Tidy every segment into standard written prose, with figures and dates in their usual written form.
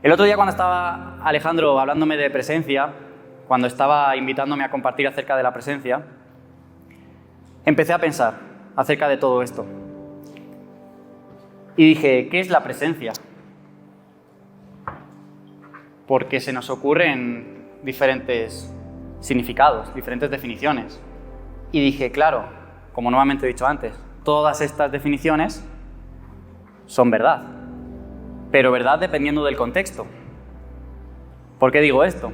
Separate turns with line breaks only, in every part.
El otro día cuando estaba Alejandro hablándome de presencia, cuando estaba invitándome a compartir acerca de la presencia, empecé a pensar acerca de todo esto. Y dije, ¿qué es la presencia? Porque se nos ocurren diferentes significados, diferentes definiciones. Y dije, claro, como nuevamente he dicho antes, todas estas definiciones son verdad, pero verdad dependiendo del contexto. ¿Por qué digo esto?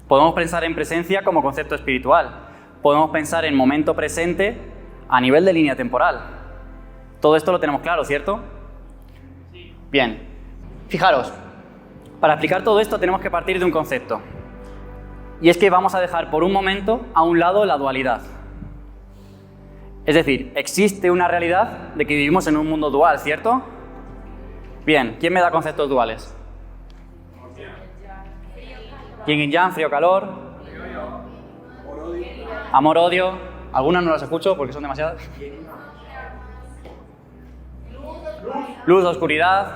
Podemos pensar en presencia como concepto espiritual, podemos pensar en momento presente a nivel de línea temporal. Todo esto lo tenemos claro, ¿cierto? Sí. Bien, fijaros, para explicar todo esto tenemos que partir de un concepto. Y es que vamos a dejar por un momento a un lado la dualidad. Es decir, existe una realidad de que vivimos en un mundo dual, ¿cierto? Bien, ¿quién me da conceptos duales? Yin y yang, frío, calor. Amor, odio. Algunas no las escucho porque son demasiadas. Luz, oscuridad.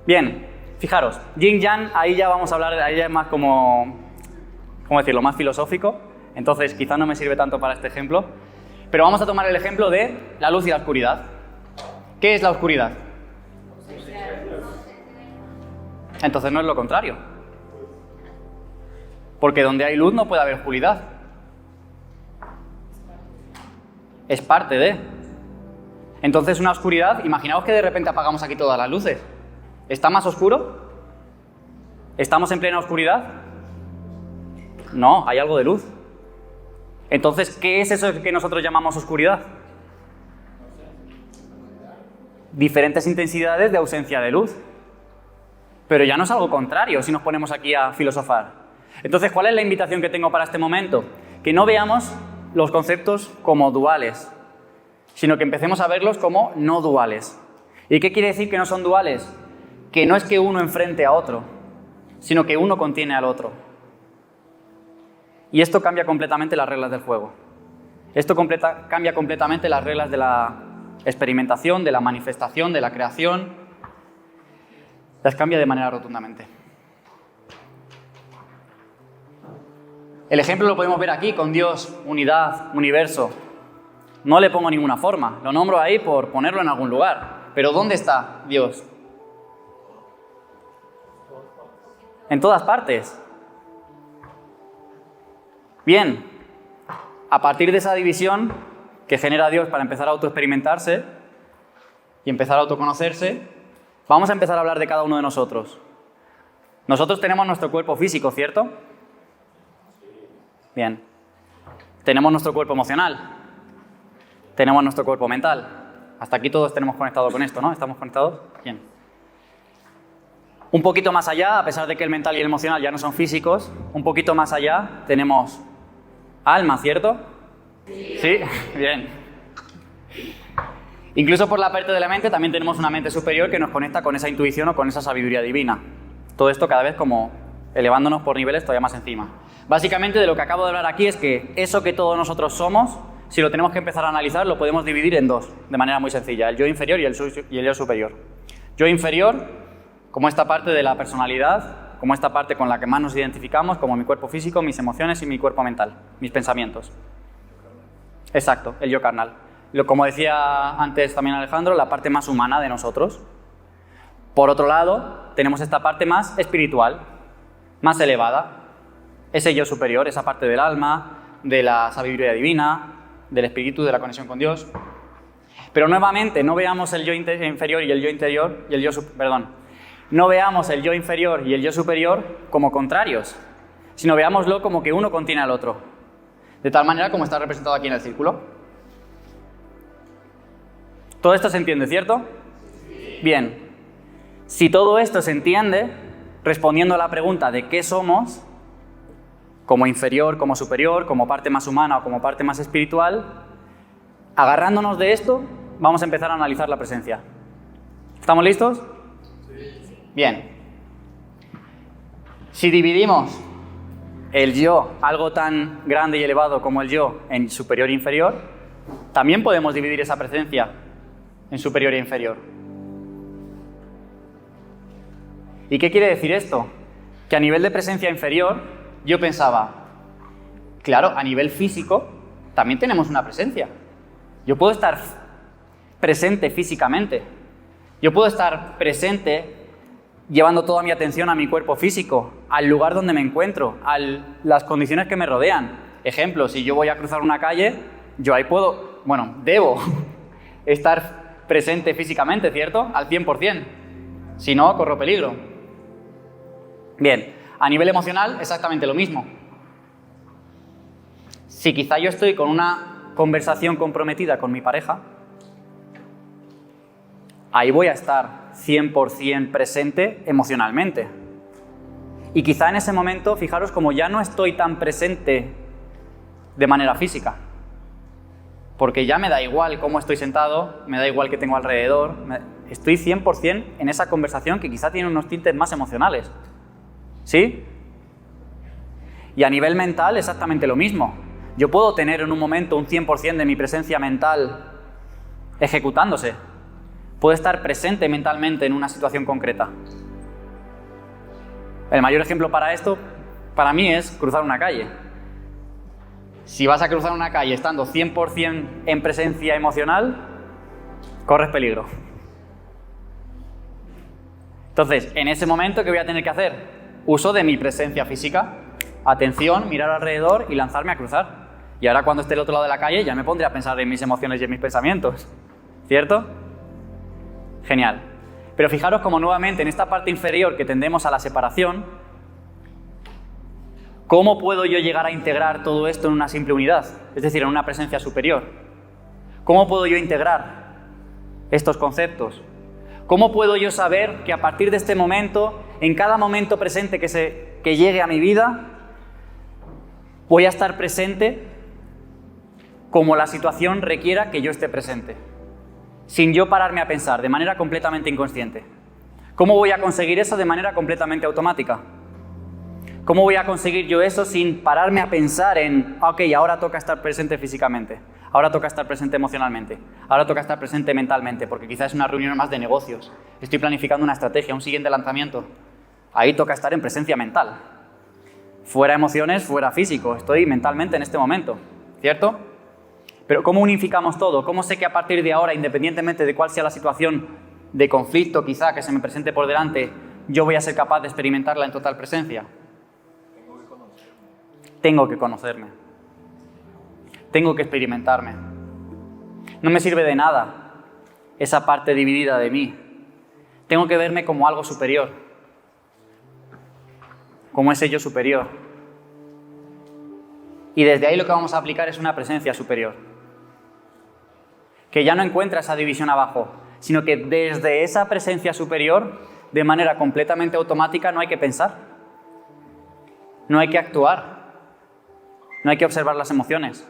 Bien, fijaros, yin yang, ahí ya vamos a hablar, ahí ya es más como, ¿cómo decirlo?, más filosófico. Entonces quizás no me sirve tanto para este ejemplo. Pero vamos a tomar el ejemplo de la luz y la oscuridad. ¿Qué es la oscuridad? Entonces no es lo contrario. Porque donde hay luz no puede haber oscuridad. Es parte de. Entonces una oscuridad, imaginaos que de repente apagamos aquí todas las luces. ¿Está más oscuro? ¿Estamos en plena oscuridad? No, hay algo de luz. Entonces, ¿qué es eso que nosotros llamamos oscuridad? Diferentes intensidades de ausencia de luz. Pero ya no es algo contrario si nos ponemos aquí a filosofar. Entonces, ¿cuál es la invitación que tengo para este momento? Que no veamos los conceptos como duales, sino que empecemos a verlos como no duales. ¿Y qué quiere decir que no son duales? Que no es que uno enfrente a otro, sino que uno contiene al otro. Y esto cambia completamente las reglas del juego. Esto cambia completamente las reglas de la experimentación, de la manifestación, de la creación. Las cambia de manera rotundamente. El ejemplo lo podemos ver aquí con Dios, unidad, universo. No le pongo ninguna forma, lo nombro ahí por ponerlo en algún lugar. Pero ¿dónde está Dios? En todas partes. Bien, a partir de esa división que genera Dios para empezar a autoexperimentarse y empezar a autoconocerse, vamos a empezar a hablar de cada uno de nosotros. Nosotros tenemos nuestro cuerpo físico, ¿cierto? Bien. Tenemos nuestro cuerpo emocional. Tenemos nuestro cuerpo mental. Hasta aquí todos tenemos conectado con esto, ¿no? ¿Estamos conectados? Bien. Un poquito más allá, a pesar de que el mental y el emocional ya no son físicos, un poquito más allá tenemos alma, ¿cierto? Sí, bien. Incluso por la parte de la mente también tenemos una mente superior que nos conecta con esa intuición o con esa sabiduría divina. Todo esto cada vez como elevándonos por niveles todavía más encima. Básicamente de lo que acabo de hablar aquí es que eso que todos nosotros somos, si lo tenemos que empezar a analizar, lo podemos dividir en dos, de manera muy sencilla, el yo inferior y el yo superior. Yo inferior, como esta parte de la personalidad, como esta parte con la que más nos identificamos, como mi cuerpo físico, mis emociones y mi cuerpo mental, mis pensamientos. Exacto, el yo carnal. Como decía antes también Alejandro, la parte más humana de nosotros. Por otro lado, tenemos esta parte más espiritual, más elevada, ese yo superior, esa parte del alma, de la sabiduría divina, del espíritu, de la conexión con Dios. Pero nuevamente, no veamos el yo inferior y el yo interior, no veamos el yo inferior y el yo superior como contrarios, sino veámoslo como que uno contiene al otro. De tal manera como está representado aquí en el círculo. ¿Todo esto se entiende, cierto? Sí. Bien. Si todo esto se entiende, respondiendo a la pregunta de qué somos, como inferior, como superior, como parte más humana o como parte más espiritual, agarrándonos de esto, vamos a empezar a analizar la presencia. ¿Estamos listos? Sí. Bien. Si dividimos el yo, algo tan grande y elevado como el yo, en superior e inferior, también podemos dividir esa presencia en superior e inferior. ¿Y qué quiere decir esto? Que a nivel de presencia inferior, yo pensaba, claro, a nivel físico también tenemos una presencia. Yo puedo estar presente físicamente. Yo puedo estar presente llevando toda mi atención a mi cuerpo físico, al lugar donde me encuentro, a las condiciones que me rodean. Ejemplo, si yo voy a cruzar una calle, yo ahí puedo, debo estar presente físicamente, ¿cierto? Al 100%. Si no, corro peligro. Bien, a nivel emocional, exactamente lo mismo. Si quizá yo estoy con una conversación comprometida con mi pareja, ahí voy a estar 100% presente emocionalmente. Y quizá en ese momento, fijaros, como ya no estoy tan presente de manera física, porque ya me da igual cómo estoy sentado, me da igual qué tengo alrededor, estoy 100% en esa conversación que quizá tiene unos tintes más emocionales. ¿Sí? Y a nivel mental, exactamente lo mismo. Yo puedo tener en un momento un 100% de mi presencia mental ejecutándose. Puedo estar presente mentalmente en una situación concreta. El mayor ejemplo para esto, para mí, es cruzar una calle. Si vas a cruzar una calle estando 100% en presencia emocional, corres peligro. Entonces, en ese momento, ¿qué voy a tener que hacer? Uso de mi presencia física, atención, mirar alrededor y lanzarme a cruzar. Y ahora cuando esté al otro lado de la calle ya me pondré a pensar en mis emociones y en mis pensamientos. ¿Cierto? Genial. Pero fijaros como nuevamente en esta parte inferior que tendemos a la separación, ¿cómo puedo yo llegar a integrar todo esto en una simple unidad? Es decir, en una presencia superior. ¿Cómo puedo yo integrar estos conceptos? ¿Cómo puedo yo saber que a partir de este momento, en cada momento presente que llegue a mi vida, voy a estar presente como la situación requiera que yo esté presente, sin yo pararme a pensar, de manera completamente inconsciente? ¿Cómo voy a conseguir eso de manera completamente automática? ¿Cómo voy a conseguir yo eso sin pararme a pensar en, ok, ahora toca estar presente físicamente, ahora toca estar presente emocionalmente, ahora toca estar presente mentalmente, porque quizás es una reunión más de negocios, estoy planificando una estrategia, un siguiente lanzamiento? Ahí toca estar en presencia mental. Fuera emociones, fuera físico, estoy mentalmente en este momento, ¿cierto? Pero ¿cómo unificamos todo? ¿Cómo sé que a partir de ahora, independientemente de cuál sea la situación de conflicto quizá que se me presente por delante, yo voy a ser capaz de experimentarla en total presencia? Tengo que conocerme. Tengo que experimentarme. No me sirve de nada esa parte dividida de mí. Tengo que verme como algo superior, como ese yo superior. Y desde ahí lo que vamos a aplicar es una presencia superior, que ya no encuentra esa división abajo, sino que desde esa presencia superior, de manera completamente automática, no hay que pensar, no hay que actuar, no hay que observar las emociones.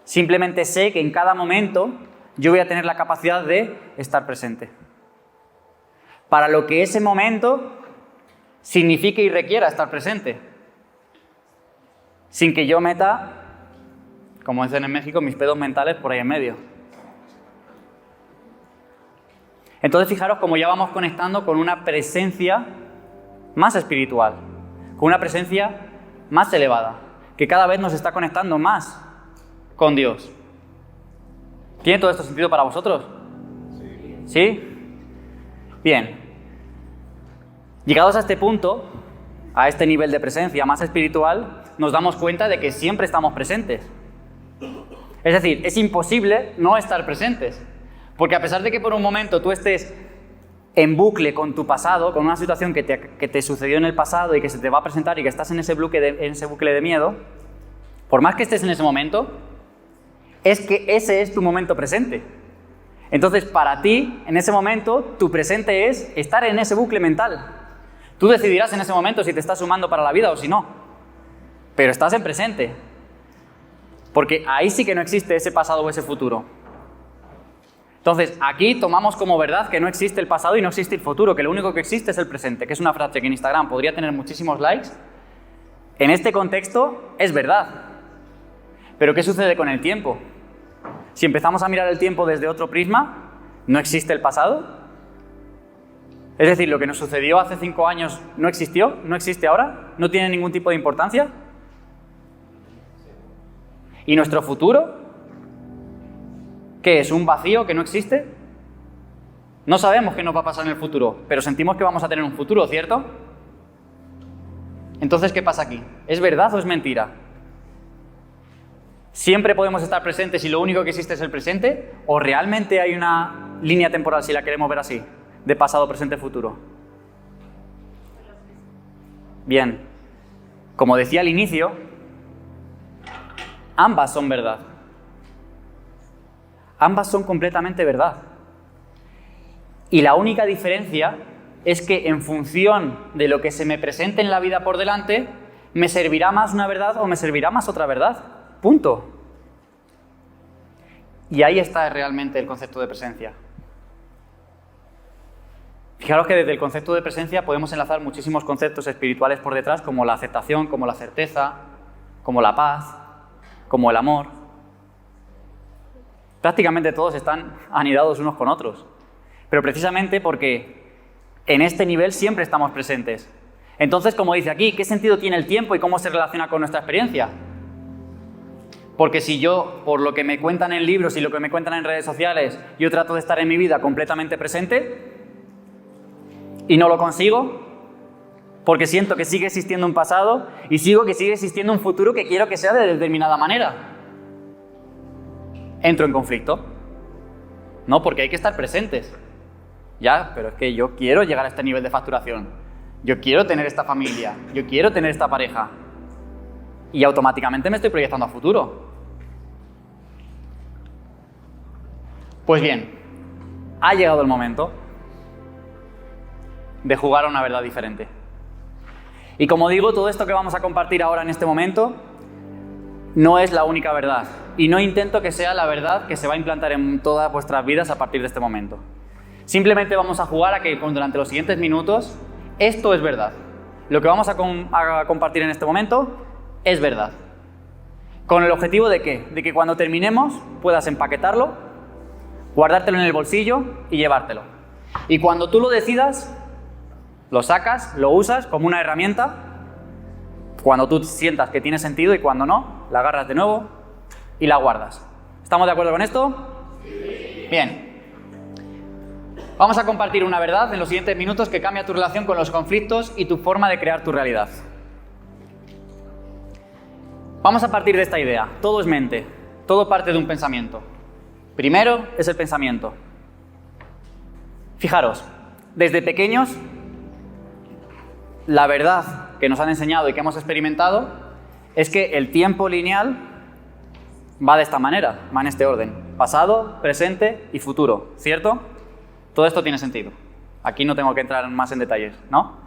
Simplemente sé que en cada momento yo voy a tener la capacidad de estar presente, para lo que ese momento signifique y requiera estar presente, sin que yo meta, como dicen en México, mis pedos mentales por ahí en medio. Entonces fijaros cómo ya vamos conectando con una presencia más espiritual, con una presencia más elevada, que cada vez nos está conectando más con Dios. ¿Tiene todo esto sentido para vosotros? Sí. ¿Sí? Bien. Llegados a este punto, a este nivel de presencia más espiritual, nos damos cuenta de que siempre estamos presentes. Es decir, es imposible no estar presentes. Porque a pesar de que por un momento tú estés en bucle con tu pasado, con una situación que te sucedió en el pasado y que se te va a presentar y que estás en ese bucle de miedo, por más que estés en ese momento, es que ese es tu momento presente. Entonces, para ti, en ese momento, tu presente es estar en ese bucle mental. Tú decidirás en ese momento si te estás sumando para la vida o si no. Pero estás en presente. Porque ahí sí que no existe ese pasado o ese futuro. Entonces, aquí tomamos como verdad que no existe el pasado y no existe el futuro, que lo único que existe es el presente, que es una frase que en Instagram podría tener muchísimos likes. En este contexto es verdad. Pero ¿qué sucede con el tiempo? Si empezamos a mirar el tiempo desde otro prisma, ¿no existe el pasado? Es decir, lo que nos sucedió hace 5 años no existió, no existe ahora, no tiene ningún tipo de importancia. ¿Y nuestro futuro? ¿Qué es? ¿Un vacío que no existe? No sabemos qué nos va a pasar en el futuro, pero sentimos que vamos a tener un futuro, ¿cierto? Entonces, ¿qué pasa aquí? ¿Es verdad o es mentira? ¿Siempre podemos estar presentes y lo único que existe es el presente? ¿O realmente hay una línea temporal, si la queremos ver así, de pasado, presente, futuro? Bien, como decía al inicio, ambas son verdad. Ambas son completamente verdad. Y la única diferencia es que en función de lo que se me presente en la vida por delante, me servirá más una verdad o me servirá más otra verdad. Punto. Y ahí está realmente el concepto de presencia. Fijaros que desde el concepto de presencia podemos enlazar muchísimos conceptos espirituales por detrás, como la aceptación, como la certeza, como la paz, como el amor. Prácticamente todos están anidados unos con otros. Pero precisamente porque en este nivel siempre estamos presentes. Entonces, como dice aquí, ¿qué sentido tiene el tiempo y cómo se relaciona con nuestra experiencia? Porque si yo, por lo que me cuentan en libros y lo que me cuentan en redes sociales, yo trato de estar en mi vida completamente presente y no lo consigo, porque siento que sigue existiendo un pasado y sigo que sigue existiendo un futuro que quiero que sea de determinada manera, entro en conflicto. No, porque hay que estar presentes. Ya, pero es que yo quiero llegar a este nivel de facturación. Yo quiero tener esta familia. Yo quiero tener esta pareja. Y automáticamente me estoy proyectando a futuro. Pues bien, ha llegado el momento de jugar a una verdad diferente. Y como digo, todo esto que vamos a compartir ahora en este momento no es la única verdad. Y no intento que sea la verdad que se va a implantar en todas vuestras vidas a partir de este momento. Simplemente vamos a jugar a que durante los siguientes minutos esto es verdad. Lo que vamos a compartir en este momento es verdad. ¿Con el objetivo de qué? De que cuando terminemos puedas empaquetarlo, guardártelo en el bolsillo y llevártelo. Y cuando tú lo decidas, lo sacas, lo usas como una herramienta, cuando tú sientas que tiene sentido y cuando no, la agarras de nuevo y la guardas. ¿Estamos de acuerdo con esto? Sí. Bien. Vamos a compartir una verdad en los siguientes minutos que cambia tu relación con los conflictos y tu forma de crear tu realidad. Vamos a partir de esta idea. Todo es mente. Todo parte de un pensamiento. Primero es el pensamiento. Fijaros, desde pequeños, la verdad que nos han enseñado y que hemos experimentado es que el tiempo lineal va de esta manera, va en este orden. Pasado, presente y futuro, ¿cierto? Todo esto tiene sentido. Aquí no tengo que entrar más en detalles, ¿no?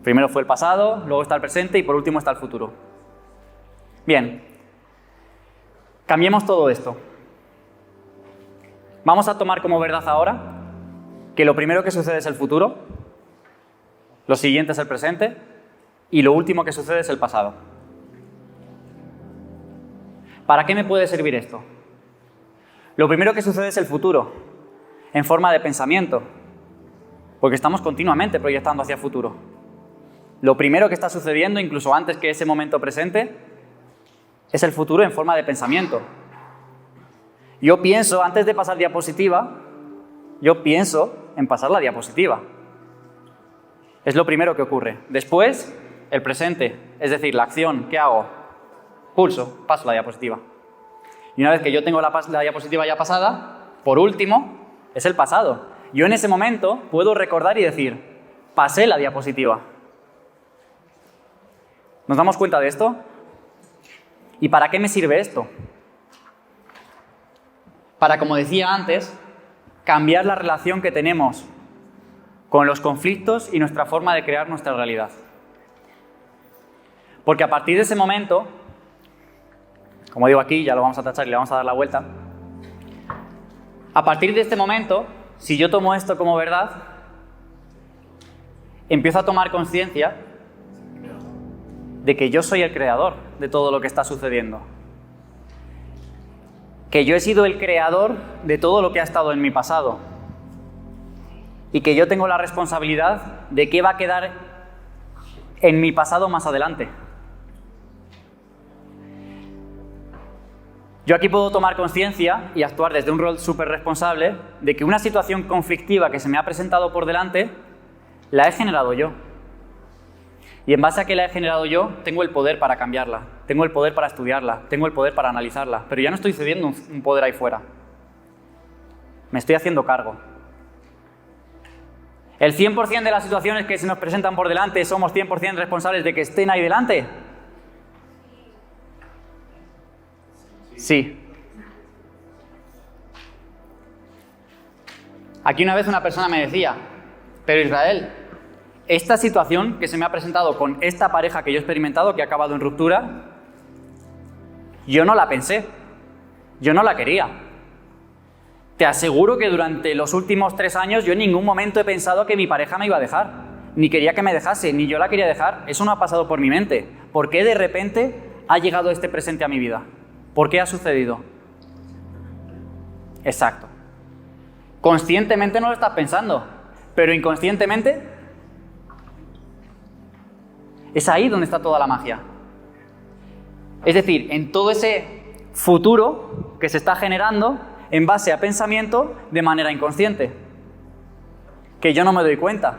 Primero fue el pasado, luego está el presente y por último está el futuro. Bien, cambiemos todo esto. Vamos a tomar como verdad ahora que lo primero que sucede es el futuro, lo siguiente es el presente y lo último que sucede es el pasado. ¿Para qué me puede servir esto? Lo primero que sucede es el futuro, en forma de pensamiento, porque estamos continuamente proyectando hacia el futuro. Lo primero que está sucediendo, incluso antes que ese momento presente, es el futuro en forma de pensamiento. Yo pienso, antes de pasar diapositiva, yo pienso en pasar la diapositiva. Es lo primero que ocurre. Después, el presente, es decir, la acción. ¿Qué hago? Pulso, paso la diapositiva. Y una vez que yo tengo la diapositiva ya pasada, por último, es el pasado. Yo en ese momento puedo recordar y decir, pasé la diapositiva. ¿Nos damos cuenta de esto? ¿Y para qué me sirve esto? Para, como decía antes, cambiar la relación que tenemos con los conflictos y nuestra forma de crear nuestra realidad. Porque a partir de ese momento, como digo aquí, ya lo vamos a tachar y le vamos a dar la vuelta, a partir de este momento, si yo tomo esto como verdad, empiezo a tomar conciencia de que yo soy el creador de todo lo que está sucediendo. Que yo he sido el creador de todo lo que ha estado en mi pasado. y que yo tengo la responsabilidad de qué va a quedar en mi pasado más adelante. Yo aquí puedo tomar conciencia y actuar desde un rol súper responsable de que una situación conflictiva que se me ha presentado por delante la he generado yo. Y en base a que la he generado yo, tengo el poder para cambiarla, tengo el poder para estudiarla, tengo el poder para analizarla, pero ya no estoy cediendo un poder ahí fuera. Me estoy haciendo cargo. ¿El 100% de las situaciones que se nos presentan por delante somos 100% responsables de que estén ahí delante? Sí. Aquí una vez una persona me decía, pero Israel, esta situación que se me ha presentado con esta pareja que yo he experimentado, que ha acabado en ruptura, yo no la pensé, yo no la quería. Te aseguro que durante los últimos 3 años yo en ningún momento he pensado que mi pareja me iba a dejar, ni quería que me dejase, ni yo la quería dejar. Eso no ha pasado por mi mente. ¿Por qué de repente ha llegado este presente a mi vida? ¿Por qué ha sucedido? Exacto. Conscientemente no lo estás pensando, pero inconscientemente es ahí donde está toda la magia. Es decir, en todo ese futuro que se está generando en base a pensamiento de manera inconsciente, que yo no me doy cuenta.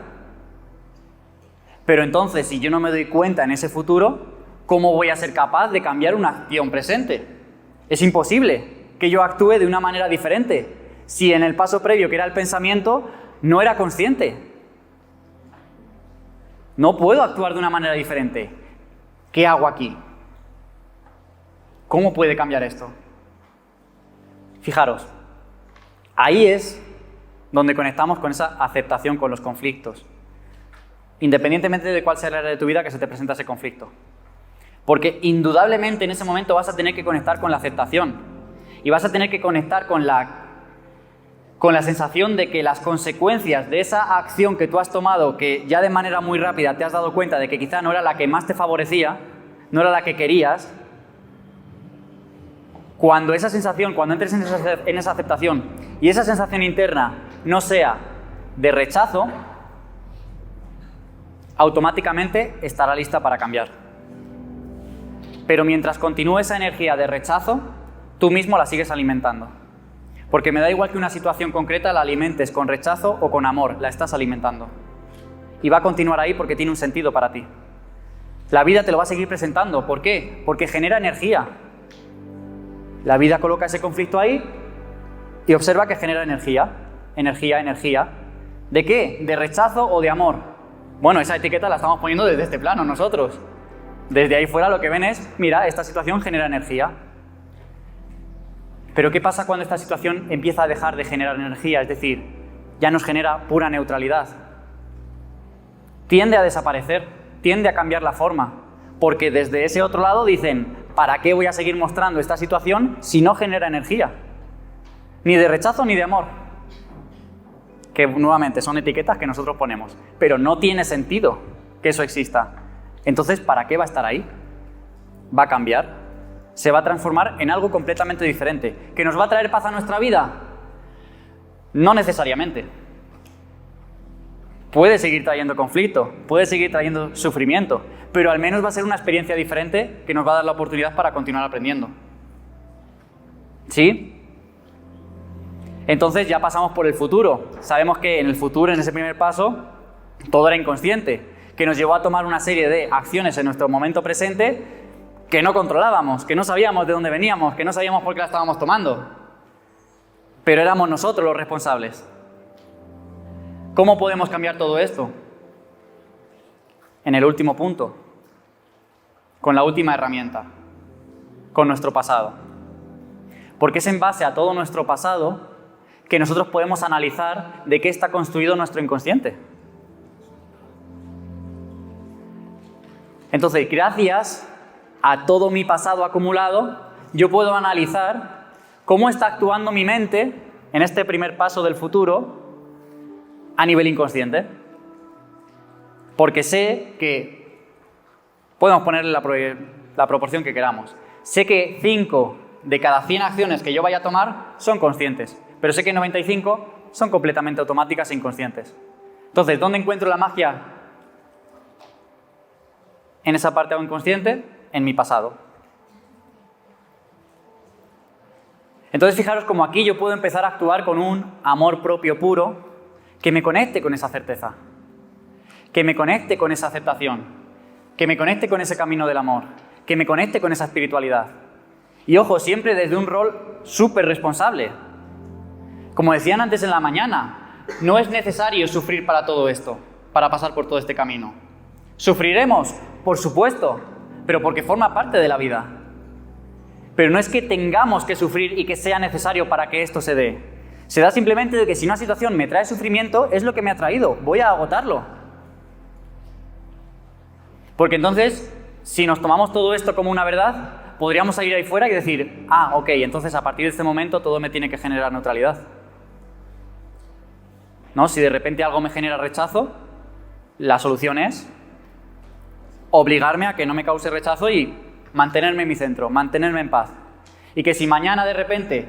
Pero entonces, si yo no me doy cuenta en ese futuro, ¿cómo voy a ser capaz de cambiar una acción presente? Es imposible que yo actúe de una manera diferente si en el paso previo, que era el pensamiento, no era consciente. No puedo actuar de una manera diferente. ¿Qué hago aquí? ¿Cómo puede cambiar esto? Fijaros, ahí es donde conectamos con esa aceptación con los conflictos, independientemente de cuál sea la área de tu vida que se te presenta ese conflicto. Porque indudablemente en ese momento vas a tener que conectar con la aceptación y vas a tener que conectar con la sensación de que las consecuencias de esa acción que tú has tomado, que ya de manera muy rápida te has dado cuenta de que quizá no era la que más te favorecía, no era la que querías. Cuando esa sensación, cuando entres en esa aceptación y esa sensación interna no sea de rechazo, automáticamente estará lista para cambiar. Pero mientras continúe esa energía de rechazo, tú mismo la sigues alimentando. Porque me da igual que una situación concreta la alimentes con rechazo o con amor, la estás alimentando. Y va a continuar ahí porque tiene un sentido para ti. La vida te lo va a seguir presentando. ¿Por qué? Porque genera energía. La vida coloca ese conflicto ahí y observa que genera energía. Energía. ¿De qué? ¿De rechazo o de amor? Bueno, esa etiqueta la estamos poniendo desde este plano nosotros. Desde ahí fuera lo que ven es, mira, esta situación genera energía. Pero ¿qué pasa cuando esta situación empieza a dejar de generar energía? Es decir, ya nos genera pura neutralidad. Tiende a desaparecer, tiende a cambiar la forma. Porque desde ese otro lado dicen, ¿para qué voy a seguir mostrando esta situación si no genera energía? Ni de rechazo ni de amor. Que nuevamente son etiquetas que nosotros ponemos. Pero no tiene sentido que eso exista. Entonces, ¿para qué va a estar ahí? ¿Va a cambiar? ¿Se va a transformar en algo completamente diferente? ¿Que nos va a traer paz a nuestra vida? No necesariamente. Puede seguir trayendo conflicto, puede seguir trayendo sufrimiento, pero al menos va a ser una experiencia diferente que nos va a dar la oportunidad para continuar aprendiendo. ¿Sí? Entonces ya pasamos por el futuro. Sabemos que en el futuro, en ese primer paso, todo era inconsciente, que nos llevó a tomar una serie de acciones en nuestro momento presente que no controlábamos, que no sabíamos de dónde veníamos, que no sabíamos por qué la estábamos tomando. Pero éramos nosotros los responsables. ¿Cómo podemos cambiar todo esto? En el último punto, con la última herramienta, con nuestro pasado. Porque es en base a todo nuestro pasado que nosotros podemos analizar de qué está construido nuestro inconsciente. Entonces, gracias a todo mi pasado acumulado, yo puedo analizar cómo está actuando mi mente en este primer paso del futuro a nivel inconsciente. Porque sé que, podemos ponerle la proporción que queramos, sé que 5 de cada 100 acciones que yo vaya a tomar son conscientes, pero sé que 95 son completamente automáticas e inconscientes. Entonces, ¿dónde encuentro la magia? En esa parte inconsciente, en mi pasado. Entonces, fijaros como aquí yo puedo empezar a actuar con un amor propio puro que me conecte con esa certeza, que me conecte con esa aceptación, que me conecte con ese camino del amor, que me conecte con esa espiritualidad. Y ojo, siempre desde un rol súper responsable. Como decían antes en la mañana, no es necesario sufrir para todo esto, para pasar por todo este camino. ¿Sufriremos? Por supuesto, pero porque forma parte de la vida. Pero no es que tengamos que sufrir y que sea necesario para que esto se dé. Se da simplemente de que si una situación me trae sufrimiento, es lo que me ha traído, voy a agotarlo. Porque entonces, si nos tomamos todo esto como una verdad, podríamos salir ahí fuera y decir, ok, entonces a partir de este momento todo me tiene que generar neutralidad. ¿No? Si de repente algo me genera rechazo, la solución es obligarme a que no me cause rechazo y mantenerme en mi centro, mantenerme en paz. Y que si mañana de repente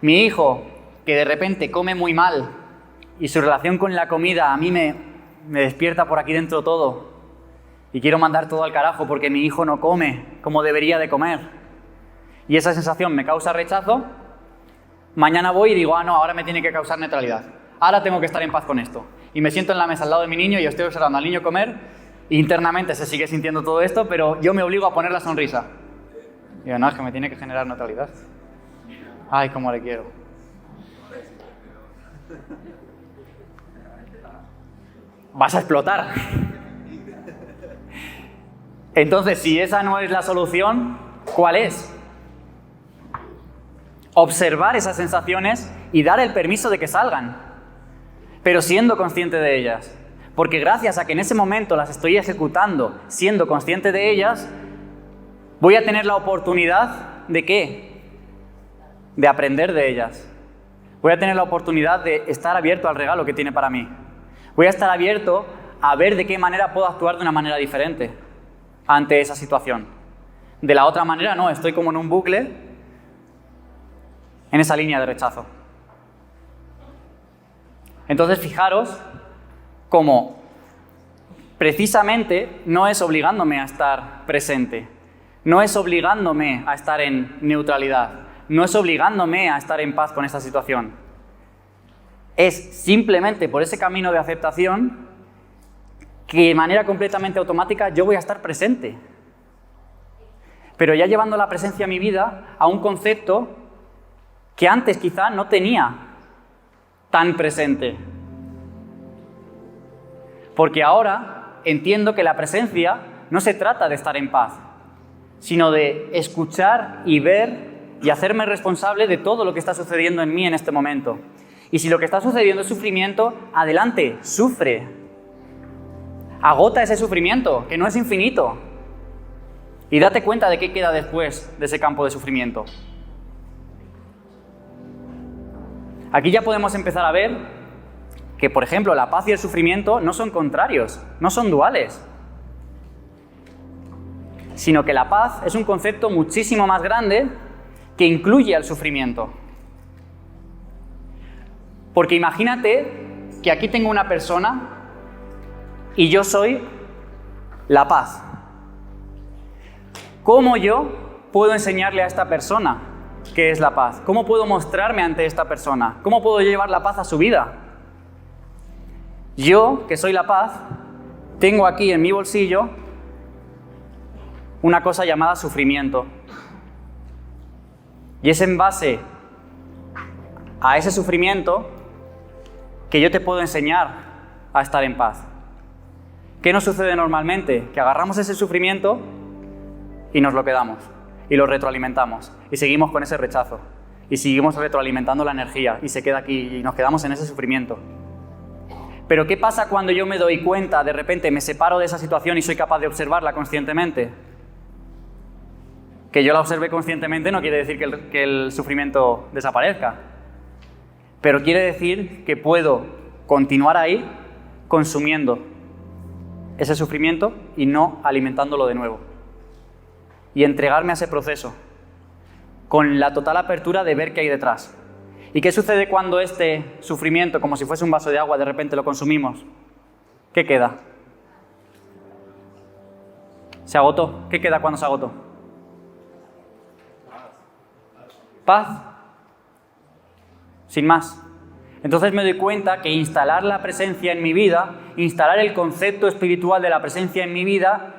mi hijo, que de repente come muy mal y su relación con la comida a mí me despierta por aquí dentro todo y quiero mandar todo al carajo porque mi hijo no come como debería de comer y esa sensación me causa rechazo, mañana voy y digo, no, ahora me tiene que causar neutralidad. Ahora tengo que estar en paz con esto. Y me siento en la mesa al lado de mi niño y estoy observando al niño comer. Internamente se sigue sintiendo todo esto, pero yo me obligo a poner la sonrisa. Y digo, no, es que me tiene que generar neutralidad. Ay, cómo le quiero. Vas a explotar. Entonces, si esa no es la solución, ¿cuál es? Observar esas sensaciones y dar el permiso de que salgan, pero siendo consciente de ellas. Porque gracias a que en ese momento las estoy ejecutando, siendo consciente de ellas, voy a tener la oportunidad ¿de qué? De aprender de ellas. Voy a tener la oportunidad de estar abierto al regalo que tiene para mí. Voy a estar abierto a ver de qué manera puedo actuar de una manera diferente ante esa situación. De la otra manera no, estoy como en un bucle, en esa línea de rechazo. Entonces fijaros cómo precisamente no es obligándome a estar presente, no es obligándome a estar en neutralidad, no es obligándome a estar en paz con esta situación. Es simplemente por ese camino de aceptación que de manera completamente automática yo voy a estar presente. Pero ya llevando la presencia a mi vida a un concepto que antes quizá no tenía tan presente. Porque ahora entiendo que la presencia no se trata de estar en paz, sino de escuchar y ver y hacerme responsable de todo lo que está sucediendo en mí en este momento. Y si lo que está sucediendo es sufrimiento, adelante, sufre. Agota ese sufrimiento, que no es infinito. Y date cuenta de qué queda después de ese campo de sufrimiento. Aquí ya podemos empezar a ver que, por ejemplo, la paz y el sufrimiento no son contrarios, no son duales, sino que la paz es un concepto muchísimo más grande que incluye al sufrimiento. Porque imagínate que aquí tengo una persona y yo soy la paz. ¿Cómo yo puedo enseñarle a esta persona qué es la paz? ¿Cómo puedo mostrarme ante esta persona? ¿Cómo puedo llevar la paz a su vida? Yo, que soy la paz, tengo aquí en mi bolsillo una cosa llamada sufrimiento. Y es en base a ese sufrimiento que yo te puedo enseñar a estar en paz. ¿Qué nos sucede normalmente? Que agarramos ese sufrimiento y nos lo quedamos, y lo retroalimentamos, y seguimos con ese rechazo, y seguimos retroalimentando la energía, y se queda aquí, y nos quedamos en ese sufrimiento. Pero ¿qué pasa cuando yo me doy cuenta, de repente me separo de esa situación y soy capaz de observarla conscientemente? Que yo la observe conscientemente no quiere decir que el sufrimiento desaparezca, pero quiere decir que puedo continuar ahí consumiendo ese sufrimiento y no alimentándolo de nuevo. Y entregarme a ese proceso con la total apertura de ver qué hay detrás. ¿Y qué sucede cuando este sufrimiento, como si fuese un vaso de agua, de repente lo consumimos? ¿Qué queda? Se agotó. ¿Qué queda cuando se agotó? Paz. Sin más. Entonces me doy cuenta que instalar la presencia en mi vida, instalar el concepto espiritual de la presencia en mi vida,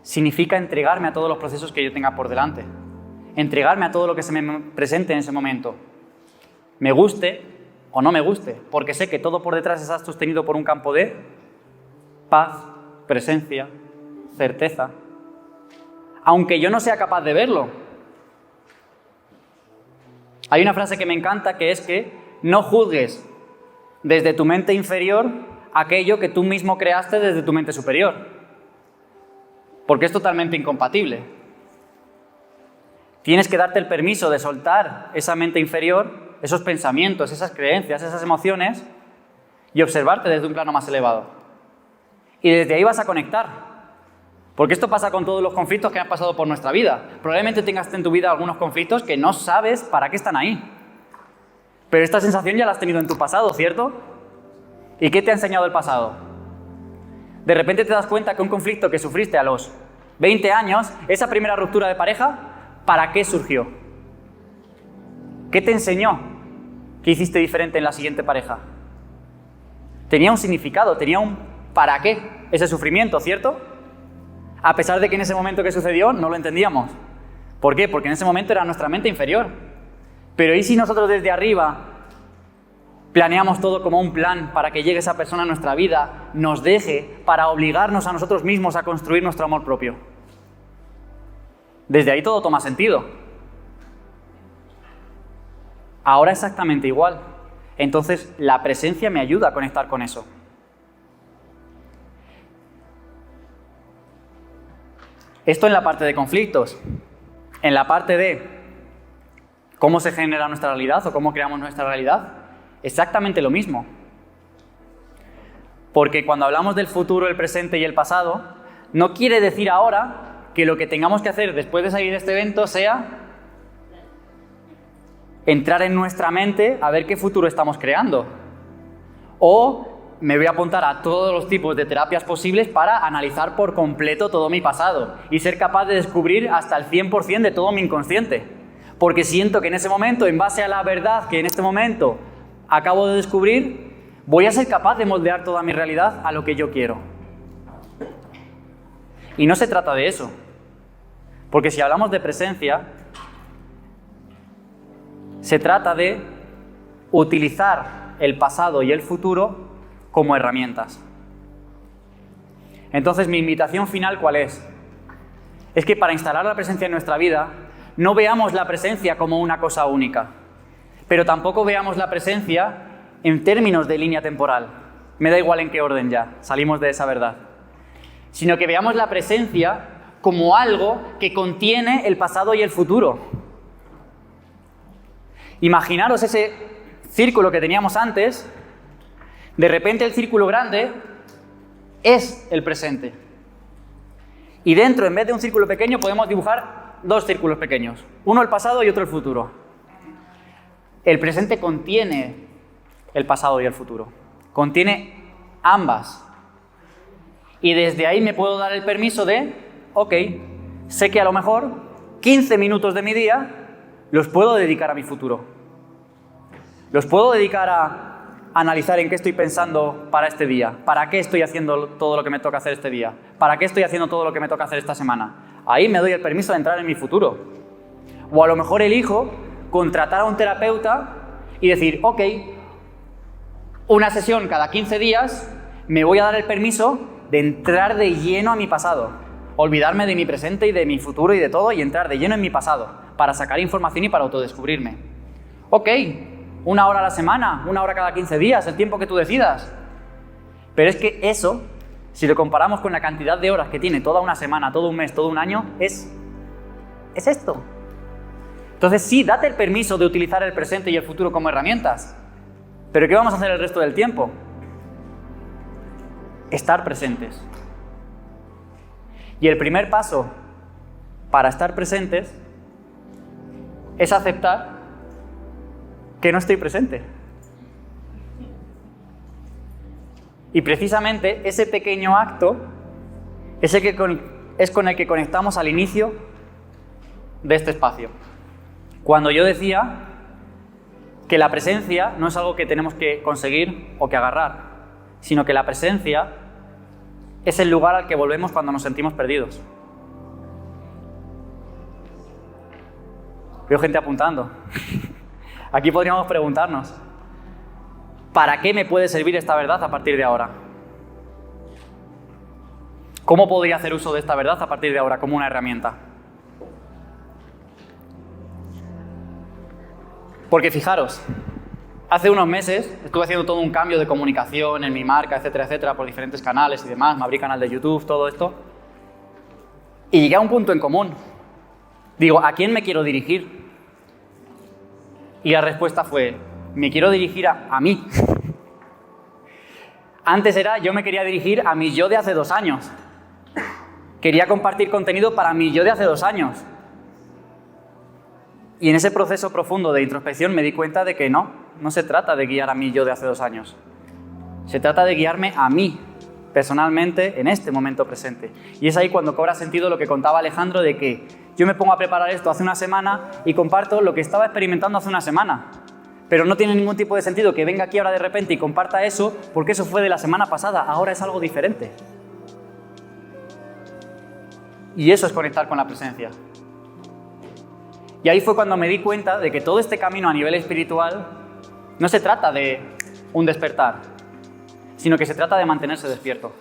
significa entregarme a todos los procesos que yo tenga por delante. Entregarme a todo lo que se me presente en ese momento. Me guste o no me guste, porque sé que todo por detrás está sostenido por un campo de paz, presencia, certeza. Aunque yo no sea capaz de verlo. Hay una frase que me encanta que es que no juzgues desde tu mente inferior aquello que tú mismo creaste desde tu mente superior. Porque es totalmente incompatible. Tienes que darte el permiso de soltar esa mente inferior, esos pensamientos, esas creencias, esas emociones y observarte desde un plano más elevado. Y desde ahí vas a conectar. Porque esto pasa con todos los conflictos que han pasado por nuestra vida. Probablemente tengas en tu vida algunos conflictos que no sabes para qué están ahí. Pero esta sensación ya la has tenido en tu pasado, ¿cierto? ¿Y qué te ha enseñado el pasado? De repente te das cuenta que un conflicto que sufriste a los 20 años, esa primera ruptura de pareja, ¿para qué surgió? ¿Qué te enseñó que hiciste diferente en la siguiente pareja? Tenía un significado, tenía un para qué ese sufrimiento, ¿cierto? A pesar de que en ese momento que sucedió no lo entendíamos. ¿Por qué? Porque en ese momento era nuestra mente inferior. Pero ¿y si nosotros desde arriba planeamos todo como un plan para que llegue esa persona a nuestra vida, nos deje para obligarnos a nosotros mismos a construir nuestro amor propio? Desde ahí todo toma sentido. Ahora exactamente igual. Entonces la presencia me ayuda a conectar con eso. Esto en la parte de conflictos. En la parte de cómo se genera nuestra realidad o cómo creamos nuestra realidad, exactamente lo mismo. Porque cuando hablamos del futuro, el presente y el pasado, no quiere decir ahora que lo que tengamos que hacer después de salir de este evento sea entrar en nuestra mente a ver qué futuro estamos creando. O me voy a apuntar a todos los tipos de terapias posibles para analizar por completo todo mi pasado y ser capaz de descubrir hasta el 100% de todo mi inconsciente. Porque siento que en ese momento, en base a la verdad que en este momento acabo de descubrir, voy a ser capaz de moldear toda mi realidad a lo que yo quiero. Y no se trata de eso. Porque si hablamos de presencia, se trata de utilizar el pasado y el futuro como herramientas. Entonces, mi invitación final, ¿cuál es? Es que para instalar la presencia en nuestra vida, no veamos la presencia como una cosa única, pero tampoco veamos la presencia en términos de línea temporal. Me da igual en qué orden ya, salimos de esa verdad. Sino que veamos la presencia como algo que contiene el pasado y el futuro. Imaginaros ese círculo que teníamos antes. De repente el círculo grande es el presente. Y dentro, en vez de un círculo pequeño, podemos dibujar dos círculos pequeños. Uno el pasado y otro el futuro. El presente contiene el pasado y el futuro. Contiene ambas. Y desde ahí me puedo dar el permiso de, ok, sé que a lo mejor 15 minutos de mi día los puedo dedicar a mi futuro. Los puedo dedicar a analizar en qué estoy pensando para este día, para qué estoy haciendo todo lo que me toca hacer este día, para qué estoy haciendo todo lo que me toca hacer esta semana. Ahí me doy el permiso de entrar en mi futuro. O a lo mejor elijo contratar a un terapeuta y decir, ok, una sesión cada 15 días, me voy a dar el permiso de entrar de lleno a mi pasado, olvidarme de mi presente y de mi futuro y de todo y entrar de lleno en mi pasado para sacar información y para autodescubrirme. Ok, 1 hora a la semana, 1 hora cada 15 días, el tiempo que tú decidas. Pero es que eso, si lo comparamos con la cantidad de horas que tiene toda una semana, todo un mes, todo un año, es esto. Entonces sí, date el permiso de utilizar el presente y el futuro como herramientas. Pero ¿qué vamos a hacer el resto del tiempo? Estar presentes. Y el primer paso para estar presentes es aceptar que no estoy presente. Y precisamente ese pequeño acto es con el que conectamos al inicio de este espacio. Cuando yo decía que la presencia no es algo que tenemos que conseguir o que agarrar, sino que la presencia es el lugar al que volvemos cuando nos sentimos perdidos. Veo gente apuntando. Aquí podríamos preguntarnos, ¿para qué me puede servir esta verdad a partir de ahora? ¿Cómo podría hacer uso de esta verdad a partir de ahora como una herramienta? Porque fijaros, hace unos meses estuve haciendo todo un cambio de comunicación en mi marca, etcétera, etcétera, por diferentes canales y demás, me abrí canal de YouTube, todo esto, y llegué a un punto en común. Digo, ¿a quién me quiero dirigir? Y la respuesta fue, me quiero dirigir a mí. Antes era, yo me quería dirigir a mi yo de hace 2 años. Quería compartir contenido para mi yo de hace 2 años. Y en ese proceso profundo de introspección me di cuenta de que no se trata de guiar a mi yo de hace 2 años. Se trata de guiarme a mí, personalmente, en este momento presente. Y es ahí cuando cobra sentido lo que contaba Alejandro de que yo me pongo a preparar esto hace una semana y comparto lo que estaba experimentando hace una semana. Pero no tiene ningún tipo de sentido que venga aquí ahora de repente y comparta eso, porque eso fue de la semana pasada, ahora es algo diferente. Y eso es conectar con la presencia. Y ahí fue cuando me di cuenta de que todo este camino a nivel espiritual no se trata de un despertar, sino que se trata de mantenerse despierto.